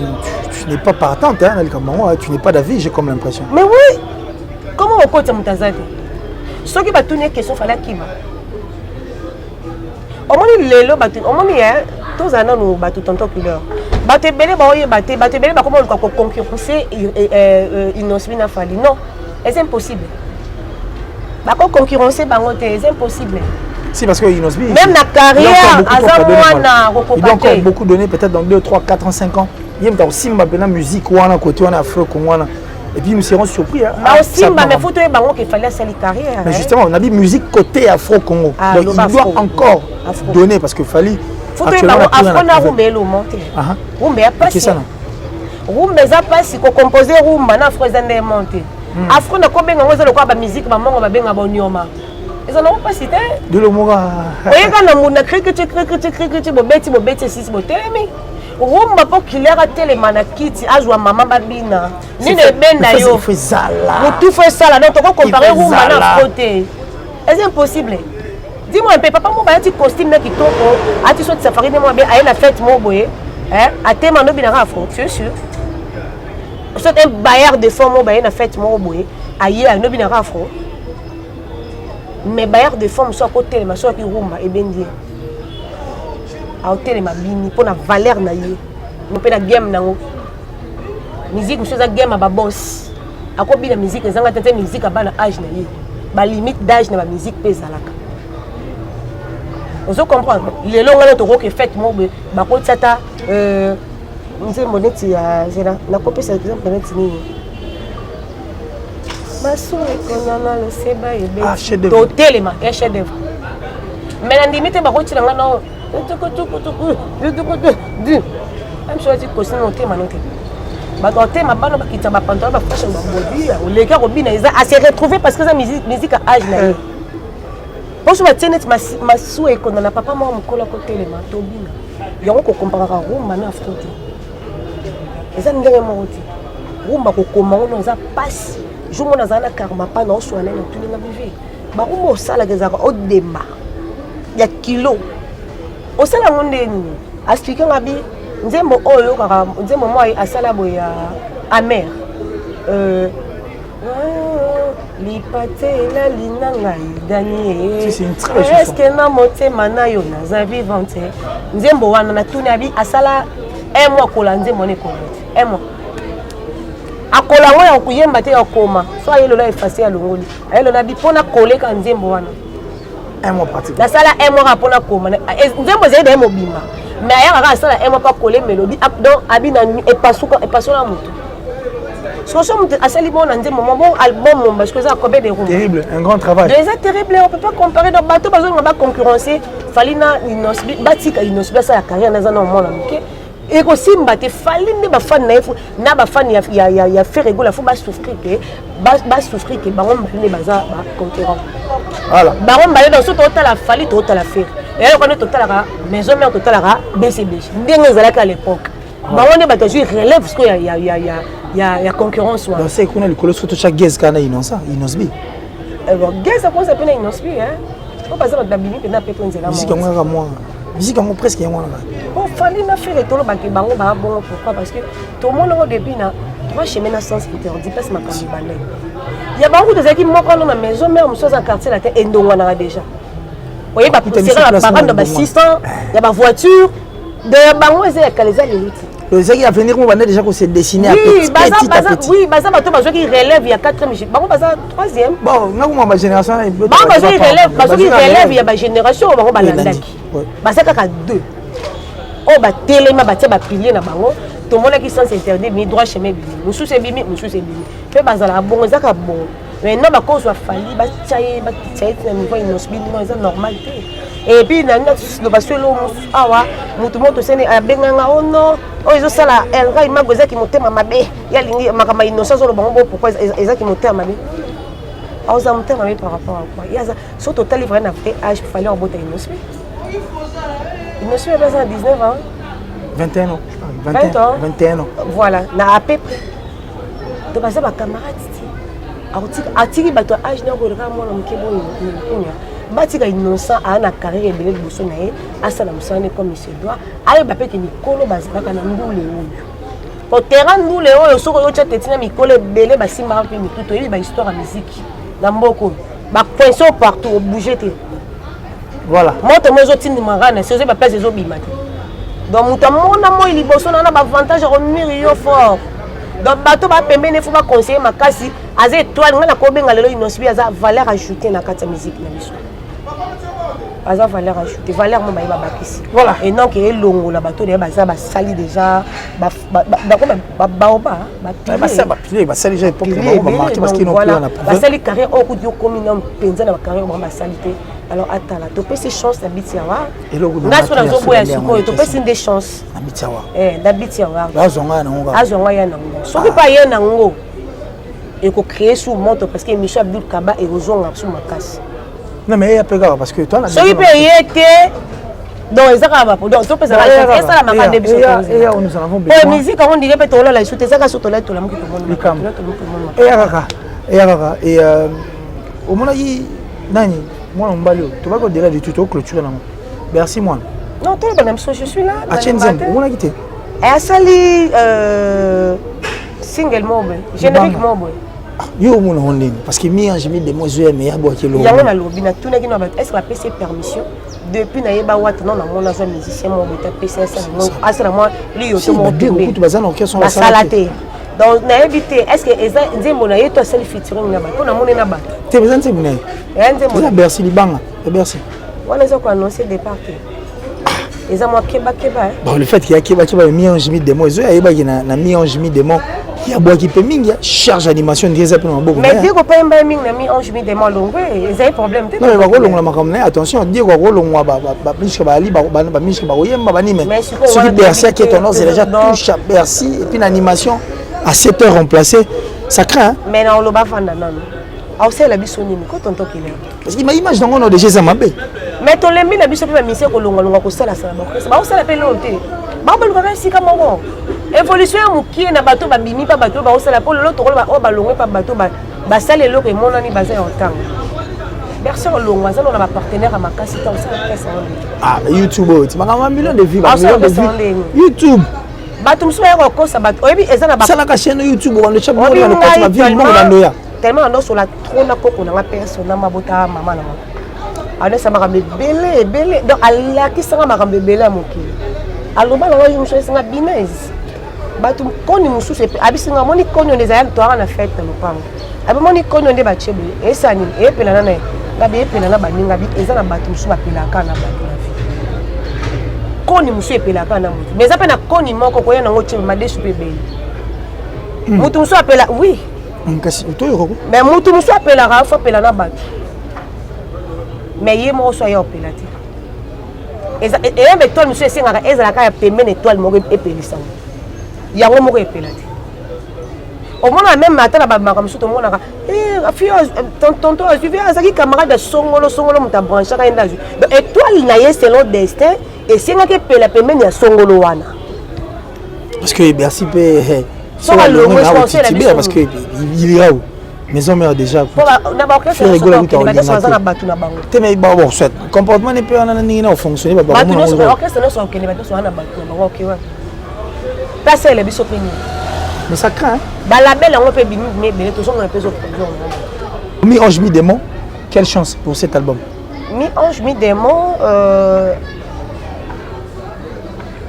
n'es pas partante hein Nalikamamo, tu n'es pas d'avis, j'ai comme l'impression. Mais oui. Comment on côté Mutazade? Ce qui va tourner question fallait qui va. Au moins lelo batu, au moins hein, tous anna nous batu tonton couleur. Baté belé ba oye baté belé ba comment on peut concurrencer Inosbi na Fali. Non. C'est impossible. Bah quoi concurrencer c'est impossible. Si parce que Inosbi même la carrière il doit encore beaucoup donner peut-être dans 2 3 4 ans 5 ans. Il y a aussi ma musique ou on a côté on a afro Congo et puis nous serons surpris hein. Ah aussi mais faut te bango qu'il fallait sa carrière. Mais justement on a dit musique côté afro Congo. Donc il doit encore donner parce que Fali faut te bango afro na rumba lo monter. Rumba ya pas. Rumba za pas si ko composer rumba na afro za ndé monter. Afro na ko benga ngoza lokwa ba musique ba mongo ba benga bonyoma. Ils en ont pas cité. De le mora. Oye kana muna krikiti bobeti sisi botelemi. Rumba po kilera telemana kiti azwa mama babina. Ni ne benda yo. Fait ça là. Tout fait ça là donc on peut comparer rumba na côté. C'est impossible. Dis-moi un peu papa mo ba ti costume na kitoko, ati so safari ne mo be aye na fête mo boye. Atema no bina afro, tu es sûr? C'est un bailleur de fonds mo baye na fête mo boye. Aye no bina afro. Mais bailleur de fonds soit côté ma soit ki rumba e bendi. A hôtel ma bini pour la valeur na ye. Mo pe na game nango. Musique monsieur za game ba boss. Ako bi na musique ezanga tete musique a bana âge na ye. Ba limite d'âge na ba musique pe zalaka. Vous comprenez? Les longs là to ko ke fête mo ba ko tsata nze moneti ya zela na copie par exemple net ni. Baso ekonana le seba ebe. Ah chef d'œuvre. Totelema ya chef d'œuvre. Mais na ndimite ba ko tshilanga na même chose que c'est noté manoté ba noté ma bano ba kitsa ba pantalon ba fashion ba body o leka ko bina isa a se retrouver parce que ça musique à âge na pour se mettre net ma soué qu'on na papa moi mon kola côté les mato bina yango ko comparer rumba na afrote eza ndenge moti rumba ko komanga no za passe jour mona za na karma pa na so na tout na bivé ba rumba sala gezaka o demba ya kilo au sein de monde expliquer ngabi nzembo oyo kaka nzembo moi asala boya amer Lipate la lina ngai danie. C'est une très belle chanson. Est-ce que na motema na yo naza vivante. Nzembo wana na tuni abi asala un mois kola nzembo ne kola. Un mois. Akola ngo ya kuyemba te ya koma. So ayelo la effacer ya longoli. Ayelo na bi pona koleka nzembo wana. Un mois pratique. La sala un mois pona koma. Nzembo zede mobimba. Mais aya ka sala un mois pa coller mélodie. Donc abi na e pasuka na moto. Franchement, assez bon album parce que ça a combien de roues. Terrible, un grand travail. Déjà terrible, on peut pas comparer dans bateau parce qu'on va concurrencer. Falina Inosbi, Batika Inosbi ça la carrière dans un moment là, OK. Et aussi mbaté Falina ba fan na ba fan ya fait rigoler, faut pas souffrir que baron mplé baza ba concurrent. Voilà. Baron balé dans ce total la Fali total la faire. Et alors on est total la maison mère total la BCB. Ndenge zalaka à l'époque. Baron ba toujours relève parce que il y a concurrence. Donc c'est qu'on a le colosse tout chaque guest kana innocent, Inosbi. Guest ça pose appelle Inosbi hein. On passe à babini que na pepe nzela. Musique moi moi. Musique moi presque moi là. Bon fallait na faire tolo ba ke bango ba bon pourquoi parce que tout le monde au début na trois chemins na sens interdit parce ma kamibane. Il y a beaucoup de gens qui m'ont quand na maison mais on soit en quartier la tête endongo na déjà. Voyez ba pousser la parade dans 600, il y a ba voiture de bango c'est caleza les outils. Le Zaki à venir, on va déjà qu'on s'est dessiné à petit à petit. Oui, Baza Bato Bazo qui relève il y a 4e. Bon, Baza 3e. Bon, nous, ma génération. Bon, Bazo qui relève, Bazo qui relève il y a ma génération, on va balandaki. Baza kaka 2. Oh, ba télé, ma batia, ba pilier na bango. Tout le monde qui sens interdit, mais droit chemin bimi. Moussou c'est bimi, moussou c'est bimi. Fait Baza la bon, Zaka bon. Mais non, ma cause soit falli, ba tchaye, ba tchaye, na niveau inosbi, non, c'est normal. Et puis, na no parce que l'homme awa, mutu moto sene abenganga oh non. Oh ils ont ça là, elga il m'a gozé qui montait ma mabe. Ya lingi makama innocence le bango pourquoi ils qui montait ma mabe. Ah ça montait ma mabe par rapport à quoi? Ya ça sur total livre na vrai âge fallait en botter innocent. Innocent avait ça 19 ans. 21 ans. 21 ans. Voilà, na à peu près. Donc ça ma camarade atiki bato âge na ko reka mona mkebo ni. Batika innocent a na carrière belé liboso na ye asala musane comme monsieur doit aye ba peke mikolo bazaka na ndule oyo po terrain ndule oyo soko yo tchetina mikolo belé basimba pe mituto yi ba histoire ya musique na mboko ba poinçon partout bouger te voilà moto mozo tindi mangana c'est ba place ezo bima te donc muta mona moi liboso na ba avantage au mur fort donc bato ba pembene faut ba conseiller makasi aza étoile ngana ko benga lelo inosbi aza valeur ajoutée na kata musique na biso aza valeur ajoutée valeur mo ba bakisi voilà et non que longo la bato de baza ba sali déjà ba baoba ba sali déjà époque ba marqué parce qu'ils n'ont plus en appris ba sali carrière au coup de communauté penza na carrière ba salité alors attends là to pe ces chances d'habitiawa et le na so na zo boya suko to pe sin des chances d'habitiawa d'habitiawa azonga na ngo azonga ya na ngo soki pa ye na ngo et ko créer sous moto parce que Michel Abdul Kaba et ozonga sous makasi. Non mais il y a pas parce que toi so il peut y être donc ezaka ba donc to pesa la ça la makande biso et nous en avons besoin. Oh musique on dirait peut to la sous ezaka sous to la to la mukito monde et kaka et au moment yi nani moi on balio tu vas go déjà du tout clôturer na merci moi non toi bonhomme je suis là a Tienzem on a quitté et a sali single mob générique mob yo mon ondine parce que mi j'ai mis des mots yeux mais ya bo ki lo ya na lobi na tuna kino est-ce la PC permission depuis na yeba wat non na mona zo musicien mo beta PC ça mo asra moi lui yo to mo tout bazana orchestre on la salate donc na éviter est-ce que eza nzembo na yeto sel featuring na ba pona mona na ba te besoin nzembo na nzembo na Bercy libanga et Bercy wala zo ko annoncer départ eza mo keba bon le fait qu'il y a keba mi ange mi demo zo yeba ki na mi ange mi demo il y a bois qui peut mingi charge animation des appels en beaucoup mais dès qu'on peut pas mingi na mi ange mi demo longue ils ont problème non mais ba ko longa makamne attention dès qu'on ko longa ba miska ba ali ba miska ba yemba ba ni mais ce qui Bercy qui est tendance c'est déjà touche à Bercy et puis l'animation à 7 heures remplacée ça craint mais na lo ba fanda non au c'est la bisoni mais quand on toque il parce que image dans on déjà ça mabé mais to lembi la biso pe mise ko longa ko sala sala ba sala pe lonté ba ba luka si kama ngo évolution ya mukie na bato babimi pa bato ba sala po lolo to ko ba longwe pa bato ba sala lelo ke monani baza en temps personne longwa ça on a partenaire à makasi ta ça ça ah YouTube tu m'a million de vues YouTube bato mso ya ko sa bato oyebi eza na ba sala ka chaîne YouTube on le chat mo na ko ma vie mo na ndoya tellement on sur la trop na koko na personne na mabota maman na ana ça m'a ramené belé donc ala qui sanga m'a ramené belé à mon ki aloba na je me suis singa binez batu koni mususu abisinga moni koni on les a to na fête na lopango abi moni koni on de ba chebe esani e pelana na ngabi e pelana ba ninga bi eza na batu mususu ba pelaka na batu na vie koni mususu e pelaka na mutu mais ça pe na koni moko ko yana ngo chebe ma desu pe belé mutu mususu apela oui kasi to yoko mais mutu mususu apela ra fa pelana batu mais yé mo so ya opela ti et un étoile monsieur singaka ezala ka ya pembeni étoile moko epelisa yango moko epela ti au moins même matin na ba makamsu to mona ka afio tonton suivi azaki camarade songolo muta branche ka indazu donc étoile na ye selon destin et singaka epela pembeni ya songolo wana parce que Bercy peut so la logo parce que il ira où maison mère déjà na ba orchestre na batu na bango te mais bon soit comportement ne peut en na fonctionner ba batu no so orchestre no so okene batu so na batu na bango OK ouais place le biso peni mais ça craint ba label on peut bimi mais belé to so on peut so produire Mi Ange Mi Démon, quelle chance pour cet album? Mi Ange Mi Démon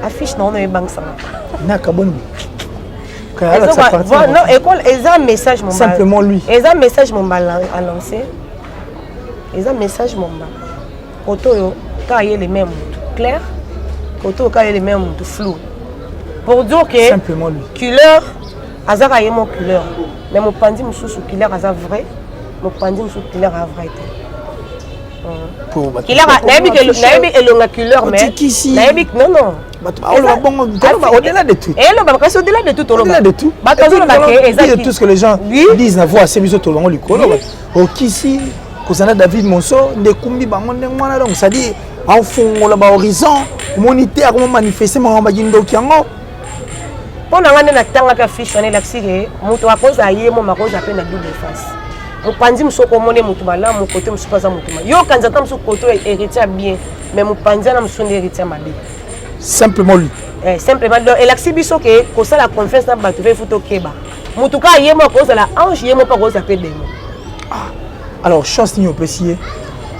affiche non na bank ça na kabon non, école, ils ont un message mon simplement lui. Ils ont un message mon à lancer. Ils ont un message mon bal. Koto quand il y a les mêmes clair, koto quand il y a les mêmes flou. Pour dire que simplement lui. Couleur, azara y mon couleur. Mais mon pandi me sous couleur azar vrai, mon pandi me sous couleur a vrai. Pour couleur naïbi que longa couleur mais naïbi non. Au-delà de tout. Et là, au-delà de tout, au-delà de tout. De tout ce que les gens disent, na voix, c'est mieux tout le monde lui connaît. Au Kissi, Kosana David Monso, des Kumbi Bangon, donc ça dit, en fond, là-bas horizon, monitaire, comment manifester, mon bagindo kiango. Pour n'a pas tanga ka fiche on est là que moto a cause aïe mon ma cause appelle la double face. Mon pandi me soko moné moto bala mon côté me supasa moto ma. Yo quand j'entends ce côté héritier bien, mais mon pandi na me sonne héritier ma bé. Simplement lui. Simplement et l'axi biso que ça la confiance na batu fait photo keba. Mutuka yemo cause la ange yemo pas cause appelle démon. Alors chance ni opécier.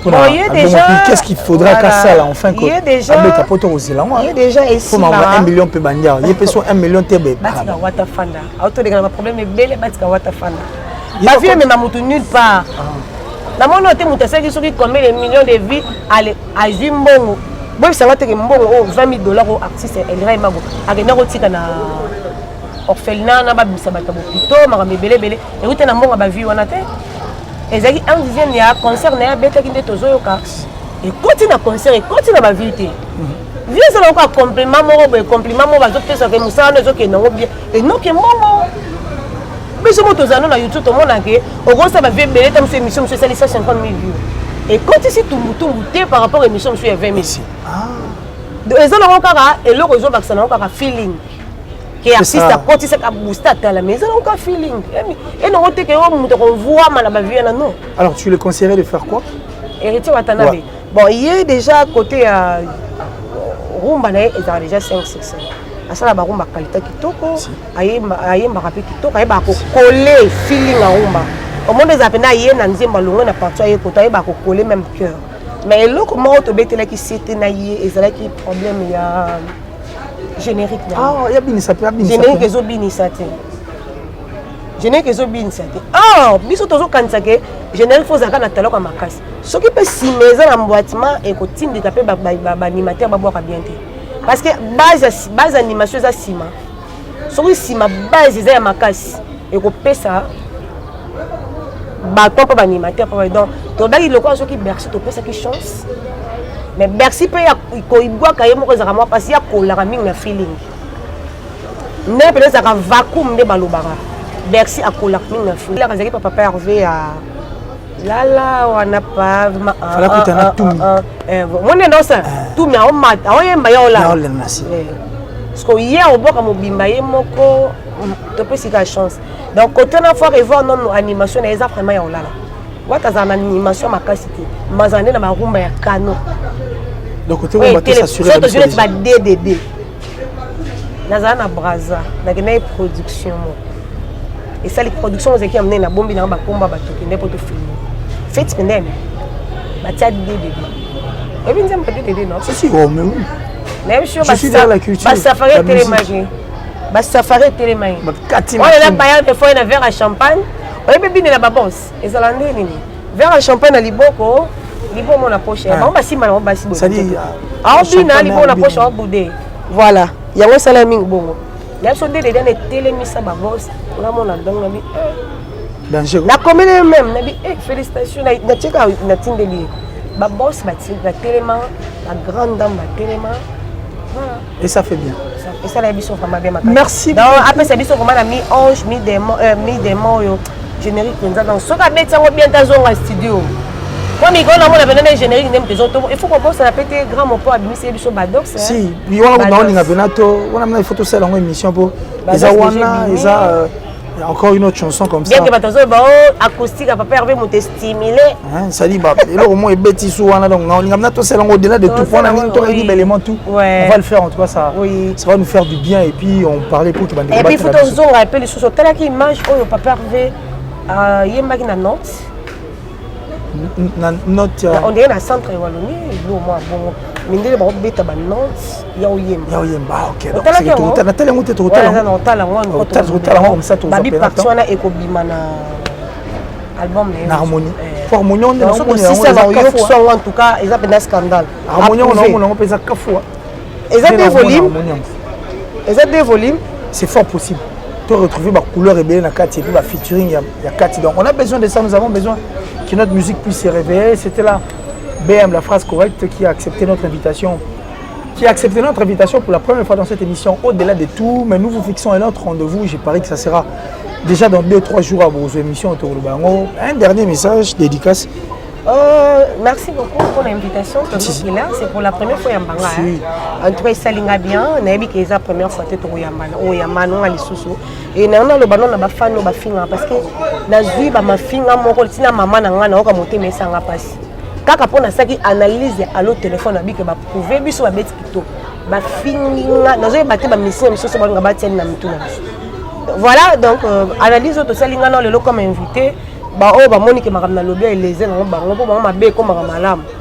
Bon, déjà qu'est-ce qu'il faudra qu'à ça là enfin que avec ta pote aux Zélandais. Il y a déjà ici là 1 million pe bandia. Il peut son 1 million tebe. Batika wata fanda. Auto de problème est belle batika wata fanda. Ba vie mais mamutu nulle part. Na mono te mutasa ki soki combien de millions de vies aller à Zimbongo. Bon, ça va te mbongo $20,000 au artiste Elira Imago. Akenda ko tika na orphelinat na ba bisa bata bopito makambe belé et ute na mbongo ba vie wana te. Ezaki un dixième ya concert na beta kinde tozoyoka. Et continue à concert et continue à ba vie te. Vie ça encore compliment mo bazo pesa ke musana zo ke nango bien. Et non ke mbongo. Mais je monte na YouTube to mona ke o go sa ba vie belé tam émission monsieur salisa 50,000 vues. Et quand ici tout par rapport à l'émission, je suis à 20 000. Donc, ils ont encore et le réseau un feeling. Qui est artiste à côté, c'est à booster à la maison, on a un feeling. Et non, on voit ma vie. Alors, tu le conseillerais de faire quoi? Héritier Watanabe. Bon, il y a déjà à côté à Rumba, il a déjà 5-6 ans. À ça, la Rumba qualité qui toque, il y a un rapide qui toque, il y a un feeling à Rumba. Au monde des appels naïe nanzimba longo na partout aye kota ba ko coller même cœur mais l'autre mot to betela qui c'était naïe et ça qui problème il y a générique il y a binisa générique ezo binisa te générique ezo binisa te biso tozo kanisa ke générique faut zaka na taloko makasi soki pe simeza na mboatima et ko tindika pe ba animateur ba boka bien te parce que base animation za sima soki sima base za makasi et ko pesa bâton pour animateur donc to baki lokwa soki Bercy to pesa ki chance mais Bercy pe ya ko ibwa kaye moko za moi parce ya ko la mingi na feeling ne peut ça vacuum de balobara Bercy a ko la mingi na feeling la kazaki papa Hervé à lala wana pa fala kutana tout mon non ça tout mais on mat on yemba ya ola parce que hier au boka mobimba ye moko to pe sika chance donc côté na fois revoir non animation na eza vraiment ya olala wata za animation makasiti mazane na marumba ya kano donc côté on va s'assurer de ça ba DDD na za na braza na kena production mo et ça les productions aux équipes amenées na bombi na ba komba ba to kende pour te filmer fait pendem ba tia bébé et bien j'aime pas bébé non si oh mais oui même sûr je suis dans la culture ba safari télémagie ba safari télémagie ba kati on est là bayan des fois un verre à champagne on est bébé na ba boss et ça l'andé nini verre à champagne na liboko libo mon poche ba ba simba na ba si bo ça dit ah bina libo na poche au boudé voilà il y a un salaire mingi bongo là so de dedans télémisa ba boss on mon ndanga bi danger la commune même na bi félicitations na tcheka na tindeli ba boss ba tinda téléma la grande dame ba téléma et ça fait bien et ça la biso vraiment bien merci donc après ça biso vraiment na mi ange mi démon yo générique nza donc so ka betango bien ta zonga studio moi mais quand on a besoin d'un générique nem des autres il faut qu'on pense ça peut-être grand mon père abimi c'est biso badox si puis on a on a benato on a une photo celle en émission pour Ezawana Eza encore une autre chanson comme ça bien que batazo ba acoustique papa Hervé monte stimuler hein ça dit bah là au moins bêtise ou on a donc on a benato celle en au-delà de tout point on a tout dit élément tout on va le faire en tout cas ça ça va nous faire du bien et puis on parlait pour que bande et puis photo zonga rappelle sous telle qui image oh papa Hervé yemba qui na note note on dirait na centre Wallonie lo moi bon mindele ba beta ba note ya oyemba ok donc c'est tout na tele ngote tout tala comme ça tout ça babi partion na ekobima na album na harmonie pour harmonie on est so si ça va yo son en tout cas ils appellent scandale harmonie on pesa kafua ils ont des volumes c'est fort possible de retrouver ma couleur et bien la carte et puis ma featuring il y a 4 donc on a besoin de ça nous avons besoin que notre musique puisse se réveiller. C'était là BM, la phrase correcte, qui a accepté notre invitation. Pour la première fois dans cette émission, au-delà de tout. Mais nous vous fixons un autre rendez-vous. J'ai parié que ça sera déjà dans 2-3 jours à vos émissions autour de Bango. Un dernier message, dédicace. Merci beaucoup pour l'invitation. C'est pour la première fois Yambanga. En tout cas, ça linga bien. On a vu que c'est la première fois que tu es Yambanga. On a les sous. Et on a le ballon na ba fan no ba finga parce que na zui ba ma finga moko tina maman na ngana oka monter mais ça nga passe. Kaka pona ça qui analyse à l'autre téléphone na bi que ba prouver biso ba beti kito. Ba finga na zo ba te ba mission biso so ba nga ba tienne na mituna. Voilà donc analyse auto ça linga na le comme invité. Ba o ba moni ke makam na lobby eleze na bango po bango mabe ko makam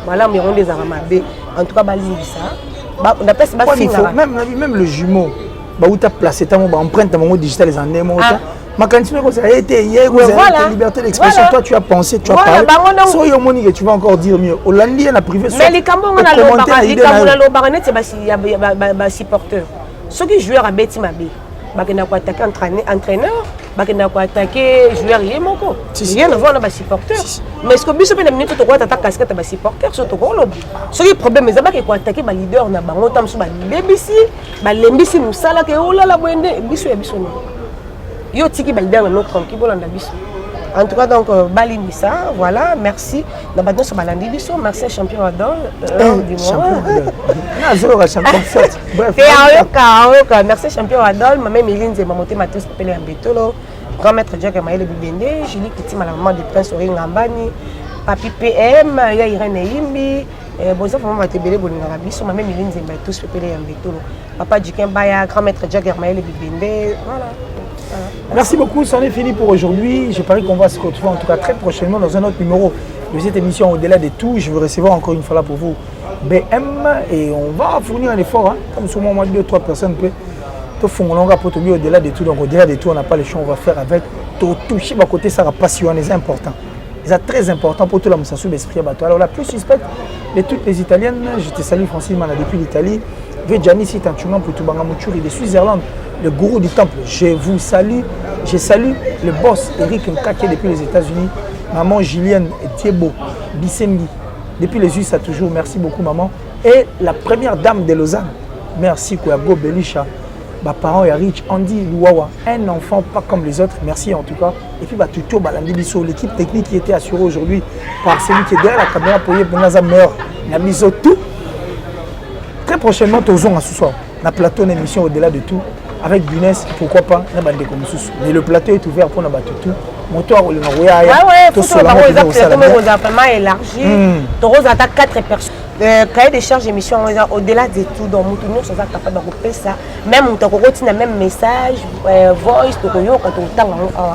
malam yango des ara mabe en tout cas ba lisa ba on appelle ba finga même le jumeau ba où tu as placé ta empreinte mon digital les années mon ma quantité comme ça a été hier vous avez liberté d'expression toi tu as pensé tu as parlé so yo moni que tu vas encore dire mieux Hollandi na privé mais les cambo on a le baranet c'est ba supporter ceux qui joueur à beti mabe ba kena ko attaquer entraîneur ba kena ko attaquer joueur yemoko rien à voir na ba supporter mais est-ce que biso pe na minute to ko attaquer casquette ba supporter surtout ko lobi ce qui problème c'est ba ko attaquer ba leader na bango tam so ba bebisi ba lembisi musala ke olala boende biso ya biso no yo tiki ba leader na notre qui bolanda biso en tout cas donc bali misa voilà merci na badon so balandi biso merci champion Adol du moment champion fête bref merci champion Adol maman Milinze mamoté matos pele en betolo grand maître Jack Maël Bibende Julie Petit la maman de Prince Ori Ngambani papi PM ya Irene Yimbi bonza maman matebele bolinga biso maman Milinze matos pele en betolo papa Jikembaya grand maître Jack Maël Bibende voilà. Merci beaucoup, c'en est fini pour aujourd'hui. Je parie qu'on va se retrouver en tout cas très prochainement dans un autre numéro de cette émission Au-delà de tout. Je veux recevoir encore une fois là pour vous BM et on va fournir un effort. Comme souvent, moi, 2-3 personnes peut faire un pour te dire au-delà de tout. Donc au-delà de tout, on n'a pas le choix, on va faire avec tout. Toucher ma côté, ça va passionner, c'est important. C'est très important pour tout le monde, ça sous l'esprit à bateau. Alors la plus suspecte de toutes les Italiennes, je te salue Francis Mana depuis l'Italie. Gianni Sitanchungan pour Tubanga Mouchouri de Suisse-Irlande, le gourou du temple. Je vous salue. Je salue le boss Eric Nkake depuis les États-Unis, maman Julienne Thiebo Bissembi depuis les USA toujours. Merci beaucoup maman. Et la première dame de Lausanne. Merci Kouago Belisha. Mes parents et Rich Andy Louawa. Un enfant pas comme les autres. Merci en tout cas. Et puis Tuto Balandi Bisso, l'équipe technique qui était assurée aujourd'hui par celui qui est derrière la caméra pour Yebenaza Meilleur. Nabiso tout. Très prochainement, Tozon à ce soir. La plateau une émission au-delà de tout. Avec Guinness, pourquoi pas, mais le plateau est ouvert pour nous battre tout. Mon toit, on est tout seul. Élargi. Toro attaque 4 personnes. Cahier des charges émission au-delà de tout. Donc, nous sommes capables de faire ça. Même on a même message, voice, quand on